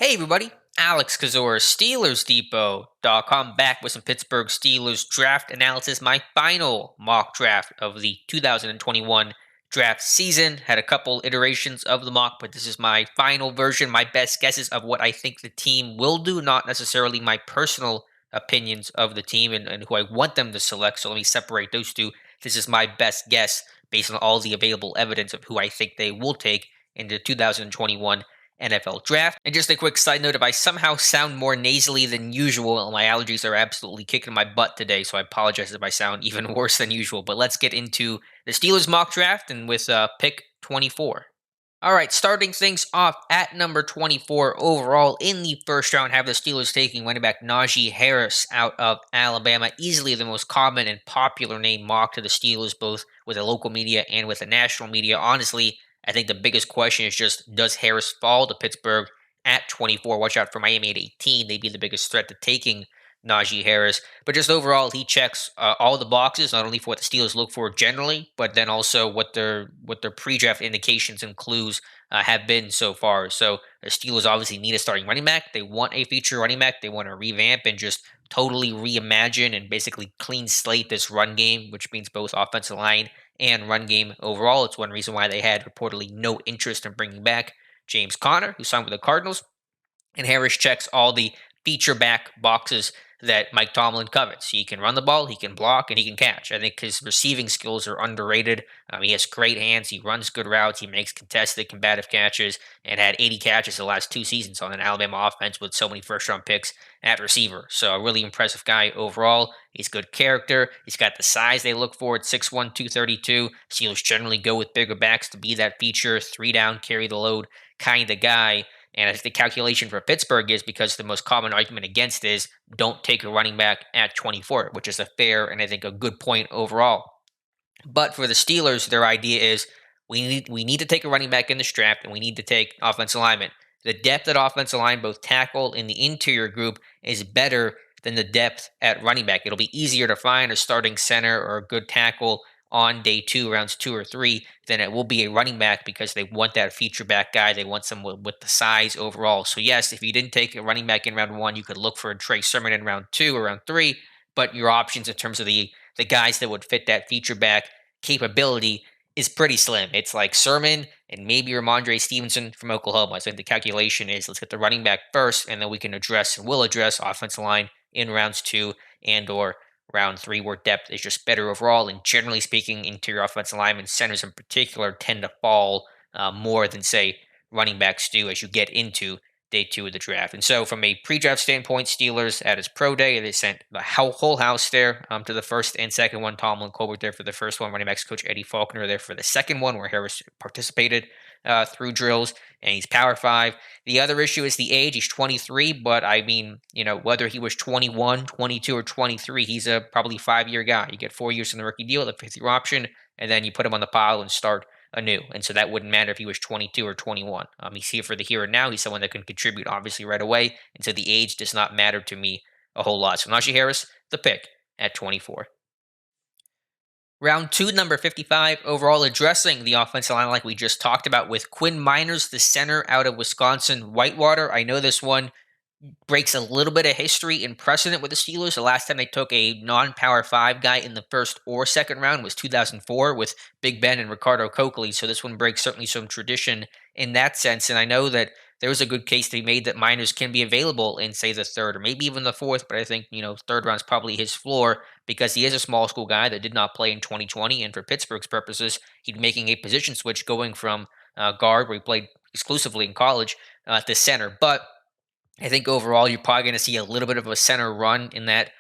Hey everybody, Alex Kazor, SteelersDepot.com, back with some Pittsburgh Steelers draft analysis. My final mock draft of the 2021 draft season. Had a couple iterations of the mock, but this is my final version, my best guesses of what I think the team will do, not necessarily my personal opinions of the team and who I want them to select. So let me separate those two. This is my best guess based on all the available evidence of who I think they will take in the 2021 NFL draft. And just a quick side note, if I somehow sound more nasally than usual, my allergies are absolutely kicking my butt today, so I apologize if I sound even worse than usual. But let's get into the Steelers mock draft and with pick 24. All right, starting things off at number 24 overall in the first round, have the Steelers taking running back Najee Harris out of Alabama. Easily the most common and popular name mocked to the Steelers, both with the local media and with the national media. Honestly, I think the biggest question is just, does Harris fall to Pittsburgh at 24? Watch out for Miami at 18. They'd be the biggest threat to taking Najee Harris. But just overall, he checks all the boxes, not only for what the Steelers look for generally, but then also what their pre-draft indications and clues have been so far. So the Steelers obviously need a starting running back. They want a feature running back. They want to revamp and just totally reimagine and basically clean slate this run game, which means both offensive line and run game overall. It's one reason why they had reportedly no interest in bringing back James Conner, who signed with the Cardinals. And Harris checks all the feature back boxes that Mike Tomlin covets. He can run the ball, he can block, and he can catch. I think his receiving skills are underrated. He has great hands, he runs good routes, he makes contested, combative catches, and had 80 catches the last two seasons on an Alabama offense with so many first round picks at receiver. So a really impressive guy overall. He's good character. He's got the size they look for at 6'1", 232. Steelers generally go with bigger backs to be that feature, 3 down, carry the load kind of guy. And I think the calculation for Pittsburgh is because the most common argument against is don't take a running back at 24, which is a fair and I think a good point overall. But for the Steelers, their idea is we need to take a running back in this draft and we need to take offensive linemen. The depth at offensive line, both tackle and the interior group, is better than the depth at running back. It'll be easier to find a starting center or a good tackle on day two, rounds 2 or 3, than it will be a running back because they want that feature back guy. They want someone with the size overall. So, yes, if you didn't take a running back in round 1, you could look for a Trey Sermon in round 2 or round 3. But your options in terms of the guys that would fit that feature back capability is pretty slim. It's like Sermon and maybe Ramondre Stevenson from Oklahoma. So I think the calculation is let's get the running back first, and then we can address and will address offensive line in rounds 2 and or round 3, where depth is just better overall. And generally speaking, interior offensive linemen, centers in particular, tend to fall more than say running backs do as you get into day 2 of the draft. And so, from a pre-draft standpoint, Steelers at his pro day, they sent the whole house there to the first and second one. Tomlin Colbert there for the first one. Running backs coach Eddie Faulkner there for the second one, where Harris participated through drills, and he's Power 5. The other issue is the age. He's 23, but I mean, whether he was 21, 22, or 23, he's a probably 5-year guy. You get 4 years in the rookie deal, the 5th-year option, and then you put him on the pile and start anew. And so that wouldn't matter if he was 22 or 21. He's here for the here and now. He's someone that can contribute, obviously, right away. And so the age does not matter to me a whole lot. So Najee Harris, the pick at 24. Round 2, number 55, overall, addressing the offensive line like we just talked about with Quinn Meinerz, the center out of Wisconsin-Whitewater. I know this one breaks a little bit of history and precedent with the Steelers. The last time they took a non-Power 5 guy in the first or second round was 2004 with Big Ben and Ricardo Coakley. So this one breaks certainly some tradition in that sense. And I know that there was a good case to be made that Meinerz can be available in, say, the third or maybe even the fourth. But I think, third round is probably his floor because he is a small school guy that did not play in 2020. And for Pittsburgh's purposes, he'd be making a position switch going from guard, where he played exclusively in college, to center. But I think overall, you're probably going to see a little bit of a center run in that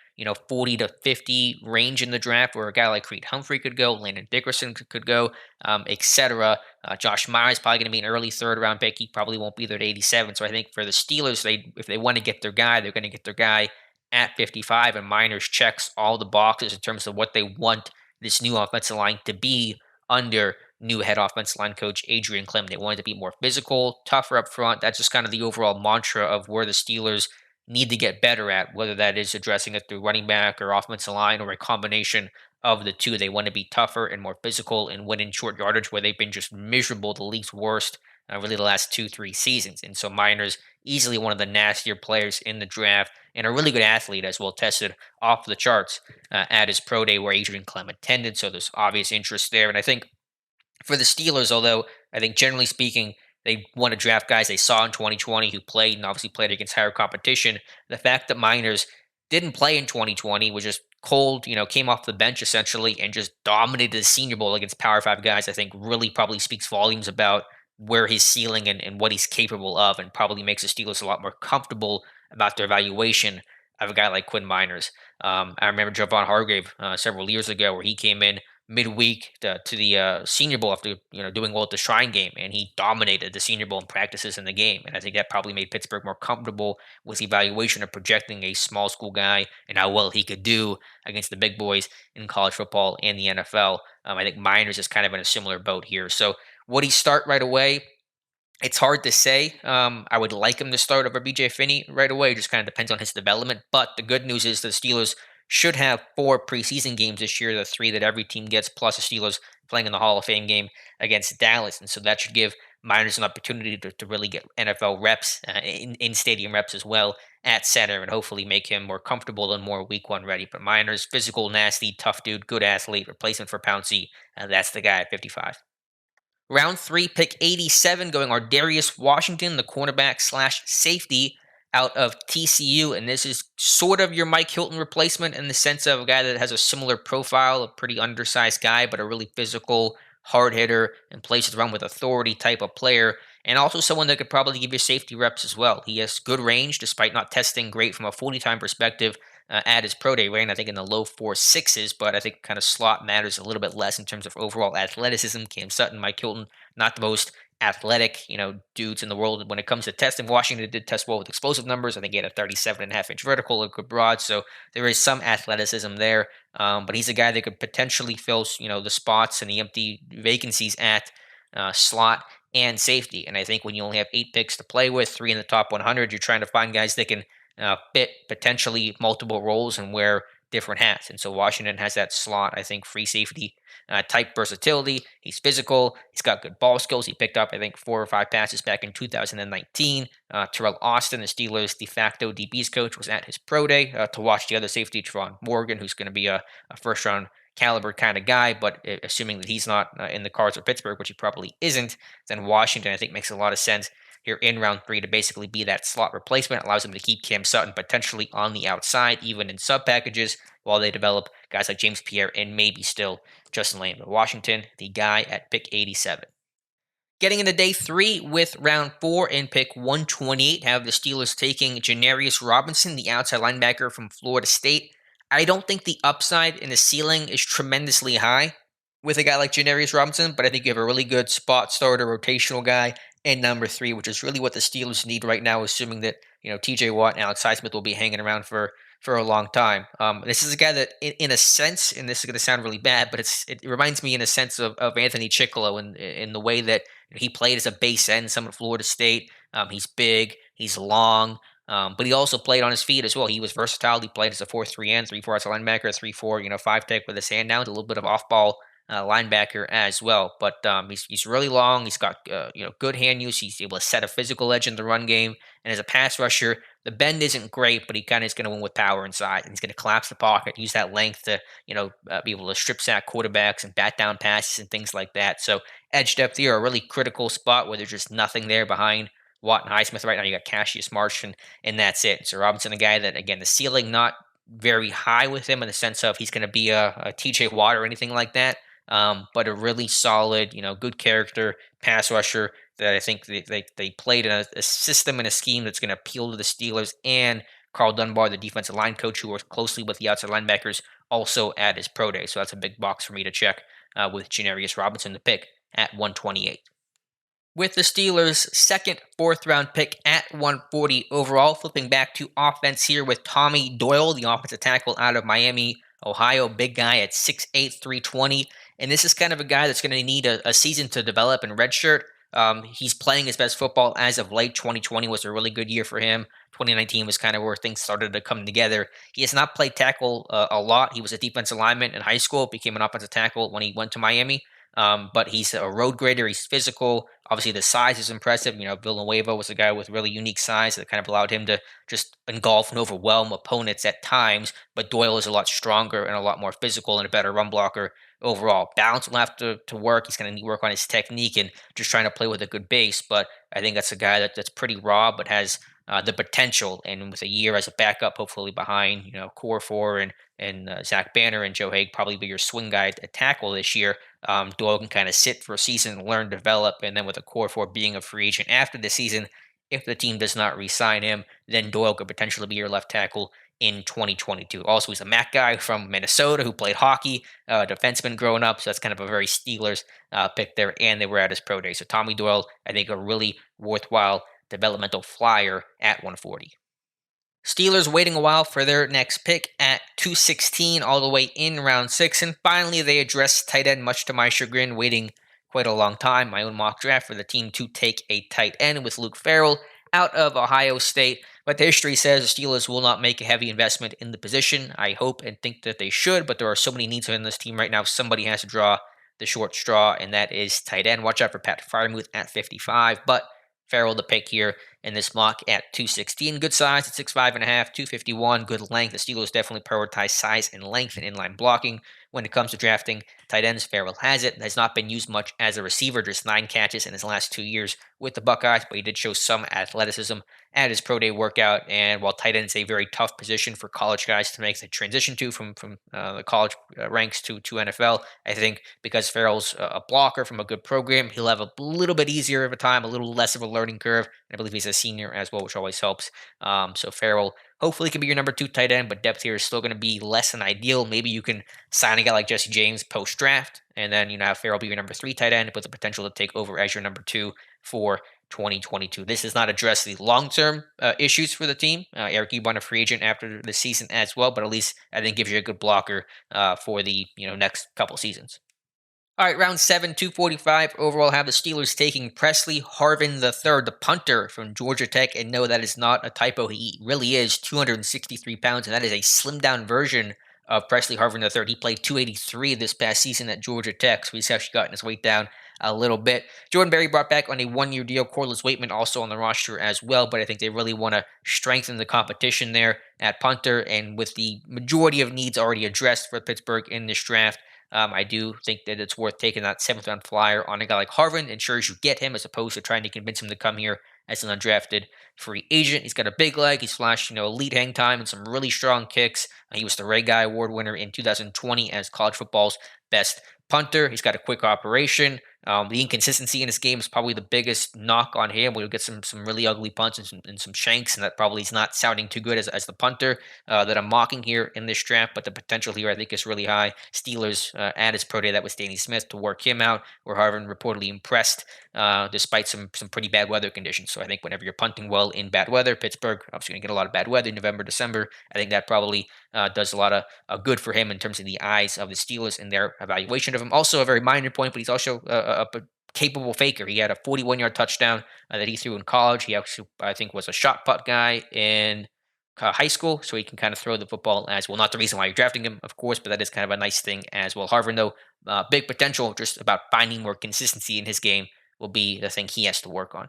40 to 50 range in the draft, where a guy like Creed Humphrey could go, Landon Dickerson could go, etc. Josh Myers is probably going to be an early third round pick. He probably won't be there at 87. So I think for the Steelers, if they want to get their guy, they're going to get their guy at 55. And Meinerz checks all the boxes in terms of what they want this new offensive line to be under new head offensive line coach Adrian Klemm. They wanted to be more physical, tougher up front. That's just kind of the overall mantra of where the Steelers need to get better at, whether that is addressing it through running back or offensive line or a combination of the two. They want to be tougher and more physical and win in short yardage, where they've been just miserable, the league's worst, really the last 2-3 seasons. And so Meinerz easily one of the nastier players in the draft and a really good athlete as well, tested off the charts at his pro day where Adrian Clement attended. So there's obvious interest there. And I think for the Steelers, although I think generally speaking, they want to draft guys they saw in 2020 who played and obviously played against higher competition. The fact that Meinerz didn't play in 2020 was just cold, came off the bench essentially and just dominated the Senior Bowl against Power Five guys, I think really probably speaks volumes about where his ceiling and what he's capable of, and probably makes the Steelers a lot more comfortable about their evaluation of a guy like Quinn Meinerz. I remember Javon Hargrave several years ago where he came in midweek to the Senior Bowl after doing well at the Shrine Game, and he dominated the Senior Bowl in practices in the game. And I think that probably made Pittsburgh more comfortable with the evaluation of projecting a small school guy and how well he could do against the big boys in college football and the NFL. I think Miners is kind of in a similar boat here. So would he start right away? It's hard to say. I would like him to start over BJ Finney right away. It just kind of depends on his development. But the good news is the Steelers should have 4 preseason games this year, the 3 that every team gets, plus the Steelers playing in the Hall of Fame game against Dallas. And so that should give Miners an opportunity to really get NFL reps, in stadium reps as well at center, and hopefully make him more comfortable and more week one ready. But Miners, physical, nasty, tough dude, good athlete, replacement for Pouncey. That's the guy at 55. Round three, pick 87, going Darius Washington, the cornerback slash safety out of TCU. And this is sort of your Mike Hilton replacement in the sense of a guy that has a similar profile, a pretty undersized guy, but a really physical, hard hitter, and plays the run with authority type of player. And also someone that could probably give you safety reps as well. He has good range despite not testing great from a 40 time perspective. At his pro day, ran I think in the low 4.6s, but I think kind of slot matters a little bit less in terms of overall athleticism. Cam Sutton, Mike Hilton, not the most athletic, dudes in the world when it comes to testing. Washington did test well with explosive numbers. I think he had a 37.5-inch vertical, a good broad, so there is some athleticism there. But he's a guy that could potentially fill, the spots and the empty vacancies at slot and safety. And I think when you only have 8 picks to play with, 3 in the top 100, you're trying to find guys that can fit potentially multiple roles and wear different hats. And so Washington has that slot, I think, free safety type versatility. He's physical. He's got good ball skills. He picked up, I think, 4 or 5 passes back in 2019. Terrell Austin, the Steelers' de facto DB's coach, was at his pro day to watch the other safety, Trevon Morgan, who's going to be a first round caliber kind of guy, but assuming that he's not in the cards for Pittsburgh, which he probably isn't, then Washington, I think, makes a lot of sense here in round 3 to basically be that slot replacement. Allows them to keep Cam Sutton potentially on the outside, even in sub packages, while they develop guys like James Pierre and maybe still Justin Lamb. But Washington, the guy at pick 87. Getting into day 3 with round 4 and pick 128, have the Steelers taking Janarius Robinson, the outside linebacker from Florida State. I don't think the upside and the ceiling is tremendously high with a guy like Janarius Robinson, but I think you have a really good spot starter, rotational guy, and number 3, which is really what the Steelers need right now, assuming that T.J. Watt and Alex Highsmith will be hanging around for a long time. This is a guy that, in a sense, and this is going to sound really bad, but it reminds me in a sense of Anthony Chickolo in the way that he played as a base end, some at Florida State. He's big, he's long, but he also played on his feet as well. He was versatile. He played as a 4-3 end, 3-4 as a linebacker, 3-4, 5-tech with his hand down, a little bit of off-ball linebacker as well. But he's really long. He's got good hand use. He's able to set a physical edge in the run game. And as a pass rusher, the bend isn't great, but he kind of is going to win with power inside. And he's going to collapse the pocket, use that length to be able to strip sack quarterbacks and bat down passes and things like that. So edge depth here, a really critical spot where there's just nothing there behind Watt and Highsmith right now. You got Cassius Marsh, and that's it. So Robinson, a guy that, again, the ceiling not very high with him in the sense of he's going to be a TJ Watt or anything like that. But a really solid, good character pass rusher that I think they played in a system and a scheme that's going to appeal to the Steelers, and Carl Dunbar, the defensive line coach who works closely with the outside linebackers, also at his pro day. So that's a big box for me to check with Janarius Robinson, the pick at 128. With the Steelers' second, 4th-round pick at 140 overall, flipping back to offense here with Tommy Doyle, the offensive tackle out of Miami, Ohio, big guy at 6'8", 320. And this is kind of a guy that's going to need a season to develop in redshirt. He's playing his best football as of late. 2020 was a really good year for him. 2019 was kind of where things started to come together. He has not played tackle a lot. He was a defensive lineman in high school, became an offensive tackle when he went to Miami. But he's a road grader. He's physical. Obviously, the size is impressive. Villanueva was a guy with really unique size that kind of allowed him to just engulf and overwhelm opponents at times. But Doyle is a lot stronger and a lot more physical and a better run blocker overall. Balance will have to work. He's going to need work on his technique and just trying to play with a good base. But I think that's a guy that's pretty raw, but has the potential. And with a year as a backup, hopefully behind core four and Zach Banner and Joe Haig probably be your swing guy at tackle this year. Doyle can kind of sit for a season, learn, develop, and then with a core four being a free agent after the season, if the team does not re-sign him, then Doyle could potentially be your left tackle in 2022. Also, he's a Mac guy from Minnesota who played hockey, defenseman growing up, so that's kind of a very Steelers pick there, and they were at his pro day. So Tommy Doyle, I think, a really worthwhile developmental flyer at 140. Steelers waiting a while for their next pick at 216, all the way in round six. And finally, they address tight end, much to my chagrin, waiting quite a long time. My own mock draft for the team to take a tight end with Luke Farrell out of Ohio State. But the history says the Steelers will not make a heavy investment in the position. I hope and think that they should, but there are so many needs in this team right now. Somebody has to draw the short straw, and that is tight end. Watch out for Pat Freiermuth at 55, but Farrell the pick here in this mock at 216. Good size at 6'5.5", 251. Good length. The Steelers definitely prioritize size and length and inline blocking when it comes to drafting tight ends. Farrell has it. Has not been used much as a receiver, just 9 catches in his last 2 years with the Buckeyes, but he did show some athleticism at his pro day workout. And while tight end is a very tough position for college guys to make the transition to from the college ranks to NFL, I think because Farrell's a blocker from a good program, he'll have a little bit easier of a time, a little less of a learning curve. And I believe he's a senior as well, which always helps. So Farrell hopefully can be your number 2 tight end, but depth here is still going to be less than ideal. Maybe you can sign a guy like Jesse James post draft, and then have Farrell be your number 3 tight end with the potential to take over as your number 2 for 2022. This does not address the long-term issues for the team. Eric Ebron, a free agent after the season as well, but at least I think gives you a good blocker for the next couple seasons. All right, round 7, 245. Overall, have the Steelers taking Pressley Harvin III, the punter from Georgia Tech. And no, that is not a typo. He really is 263 pounds, and that is a slimmed down version of Pressley Harvin III. He played 283 this past season at Georgia Tech, so he's actually gotten his weight down a little bit. Jordan Berry brought back on a 1-year deal. Corliss Waitman also on the roster as well, but I think they really want to strengthen the competition there at punter. And with the majority of needs already addressed for Pittsburgh in this draft, I do think that it's worth taking that 7th-round flyer on a guy like Harvin. Ensures you get him as opposed to trying to convince him to come here as an undrafted free agent. He's got a big leg. He's flashed, elite hang time and some really strong kicks. He was the Ray Guy Award winner in 2020 as college football's best punter. He's got a quick operation. The inconsistency in his game is probably the biggest knock on him. We'll get some really ugly punts and some shanks, and that probably is not sounding too good as the punter that I'm mocking here in this draft. But the potential here, I think, is really high. Steelers at his pro day, that was Danny Smith, to work him out, where Harvin reportedly impressed despite some pretty bad weather conditions. So I think whenever you're punting well in bad weather, Pittsburgh obviously going to get a lot of bad weather in November, December. I think that probably does a lot of good for him in terms of the eyes of the Steelers and their evaluation of him. Also, a very minor point, but he's also a capable faker. He had a 41-yard touchdown that he threw in college. He actually, I think, was a shot put guy in high school, so he can kind of throw the football as well. Not the reason why you're drafting him, of course, but that is kind of a nice thing as well. Harvin, though, big potential, just about finding more consistency in his game will be the thing he has to work on.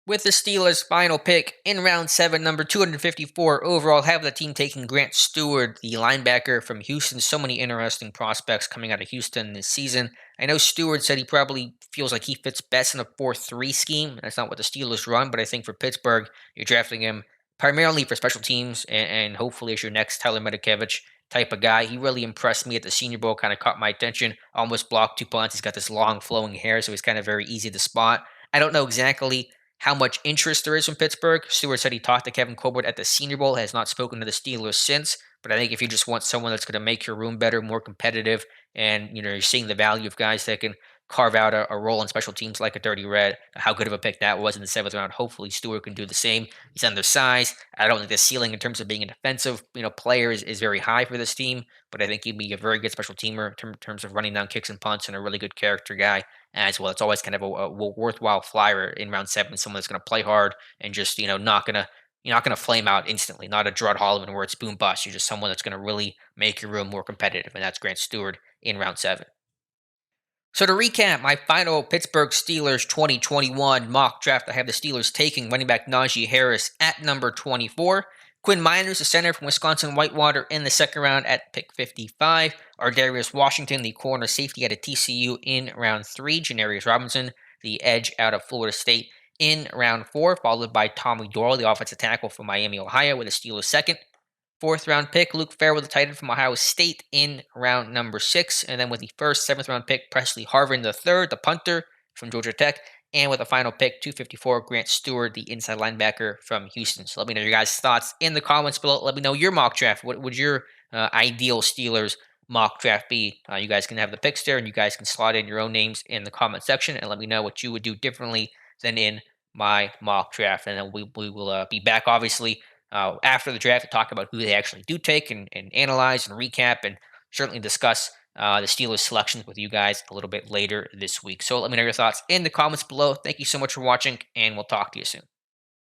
With the Steelers' final pick in round 7, number 254 overall, have the team taking Grant Stewart, the linebacker from Houston. So many interesting prospects coming out of Houston this season. I know Stewart said he probably feels like he fits best in a 4-3 scheme. That's not what the Steelers run, but I think for Pittsburgh, you're drafting him primarily for special teams and hopefully as your next Tyler Medikevich type of guy. He really impressed me at the Senior Bowl, kind of caught my attention, almost blocked 2 punts. He's got this long flowing hair, so he's kind of very easy to spot. I don't know exactly how much interest there is from Pittsburgh. Stewart said he talked to Kevin Colbert at the Senior Bowl, has not spoken to the Steelers since. But I think if you just want someone that's going to make your room better, more competitive, and you're seeing the value of guys that can carve out a role in special teams like a Dirty Red, how good of a pick that was in the 7th round. Hopefully Stewart can do the same. He's undersized. I don't think the ceiling in terms of being a defensive player is very high for this team, but I think he'd be a very good special teamer in terms of running down kicks and punts, and a really good character guy as well. It's always kind of a worthwhile flyer in round 7, someone that's going to play hard and just not going to you're not going to flame out instantly. Not a Gerard Holloman where it's boom bust. You're just someone that's going to really make your room more competitive, and that's Grant Stewart in round 7. So to recap, my final Pittsburgh Steelers 2021 mock draft, I have the Steelers taking running back Najee Harris at number 24. Quinn Meinerz, the center from Wisconsin-Whitewater in the second round at pick 55. Darius Washington, the corner safety out of TCU in round 3. Janarius Robinson, the edge out of Florida State in round 4, followed by Tommy Doyle, the offensive tackle from Miami, Ohio, with the Steelers second. Fourth round pick, Luke Farrell, the tight end from Ohio State in round number 6. And then with the first seventh round pick, Pressley Harvin the third, the punter from Georgia Tech. And with the final pick, 254, Grant Stewart, the inside linebacker from Houston. So let me know your guys' thoughts in the comments below. Let me know your mock draft. What would your ideal Steelers mock draft be? You guys can have the picks there, and you guys can slot in your own names in the comment section and let me know what you would do differently than in my mock draft. And then we will be back, obviously, after the draft to talk about who they actually do take and analyze and recap and certainly discuss the Steelers selections with you guys a little bit later this week. So let me know your thoughts in the comments below. Thank you so much for watching, and we'll talk to you soon.